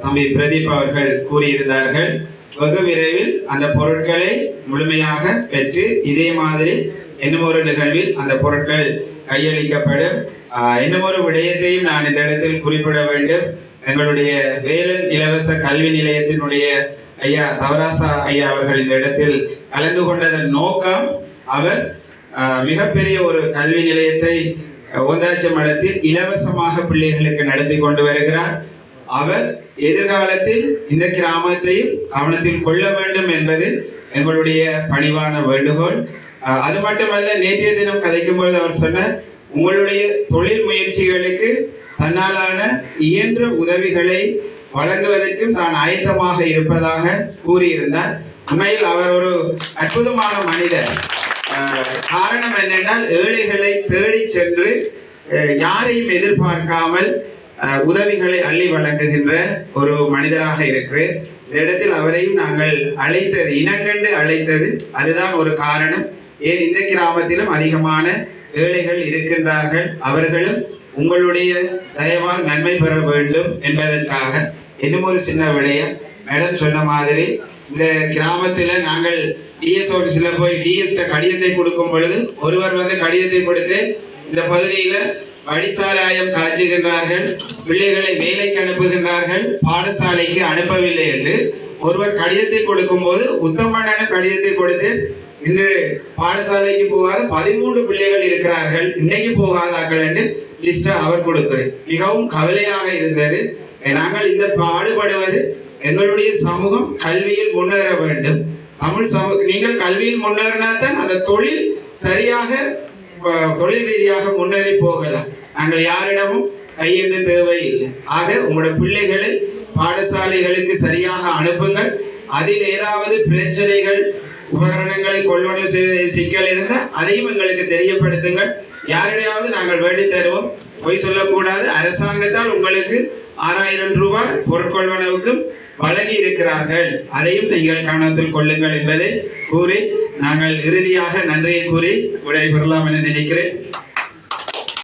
தம்பி பிரதீப் அவர்கள் கூறியிருந்தார்கள். வெகு விரைவில் அந்த பொருட்களை முழுமையாக பெற்று இதே மாதிரி இன்னும் ஒரு நிகழ்வில் அந்த பொருட்கள் கையளிக்கப்படும். இன்னும் ஒரு விடயத்தையும் நான் இந்த இடத்தில் குறிப்பிட வேண்டும். எங்களுடைய வேலன் இலவச கல்வி நிலையத்தினுடைய ஐயா தவராசா ஐயா அவர்கள் இந்த இடத்தில் கலந்து கொண்டதன் நோக்கம், அவர் மிகப்பெரிய ஒரு கல்வி நிலையத்தை ஓந்தாச்சி மடத்தில் இலவசமாக பிள்ளைகளுக்கு நடத்தி கொண்டு வருகிறார். அவர் எதிர்காலத்தில் இந்த கிராமத்தையும் கவனத்தில் கொள்ள வேண்டும் என்பது எங்களுடைய பணிவான வேண்டுகோள். அது மட்டுமல்ல, நேற்றைய தினம் கதைக்கும் பொழுது அவர் சொன்ன உங்களுடைய தொழில் முயற்சிகளுக்கு தன்னாலான இயன்ற உதவிகளை வழங்குவதற்கும் தான் ஆயத்தமாக இருப்பதாக கூறியிருந்தார். உண்மையில் அவர் ஒரு அற்புதமான மனிதர். காரணம் என்னென்றால், ஏழைகளை தேடி சென்று யாரையும் எதிர்பார்க்காமல் உதவிகளை அள்ளி வழங்குகின்ற ஒரு மனிதராக இருக்கிறேன். இந்த இடத்தில் அவரையும் நாங்கள் அழைத்தது, இனங்கண்டு அழைத்தது அதுதான் ஒரு காரணம். ஏன் இந்த கிராமத்திலும் அதிகமான ஏழைகள் இருக்கின்றார்கள், அவர்களும் உங்களுடைய தயவால் நன்மை பெற வேண்டும் என்பதற்காக. இன்னும் ஒரு சின்ன விடயம், மேடம் சொன்ன மாதிரி இந்த கிராமத்தில் நாங்கள் டிஎஸ் ஆஃபீஸில் போய் டிஎஸ்ட கடிதத்தை கொடுக்கும் பொழுது ஒருவர் வந்து கடிதத்தை கொடுத்து இந்த பகுதியில் வடிசாராயம் காய்ச்சுகின்றார்கள், பிள்ளைகளை வேலைக்கு அனுப்புகின்றார்கள், பாடசாலைக்கு அனுப்பவில்லை என்று ஒருவர் கடிதத்தை கொடுக்கும் போது உத்தமண்ணனும் கடிதத்தை கொடுத்து இன்று பாடசாலைக்கு போகாத 13 பிள்ளைகள் இருக்கிறார்கள், இன்னைக்கு போகாதார்கள் என்று லிஸ்ட்டை அவர் கொடுக்கிறார். மிகவும் கவலையாக இருந்தது. நாங்கள் இந்த பாடுபடுவது எங்களுடைய சமூகம் கல்வியில் முன்னேற வேண்டும். தமிழ் சமூகம் நீங்கள் கல்வியில் முன்னேறினா தான் அந்த தொழில் சரியாக தொழில் ரீதியாக முன்னேறி போகலாம். நாங்கள் யாரிடமும் கையெழுந்து தேவையில்லை. ஆக உங்களோட பிள்ளைகளை பாடசாலைகளுக்கு சரியாக அனுப்புங்கள். அதில் ஏதாவது பிரச்சனைகள், உபகரணங்களை கொள்வனவு செய்வதில் சிக்கல் இருந்தால் அதையும் எங்களுக்கு தெரியப்படுத்துங்கள். யாரிடையாவது நாங்கள் வேண்டி தருவோம். பொய் சொல்லக்கூடாது. அரசாங்கத்தால் உங்களுக்கு 6000 ரூபாய் பொருட்கொள்வனவுக்கும் வழங்கி இருக்கிறார்கள், அதையும் நீங்கள் கவனத்தில் கொள்ளுங்கள் என்பதை கூறி நாங்கள் இறுதியாக நன்றியை கூறி விடைபெறலாம் என நினைக்கிறேன்.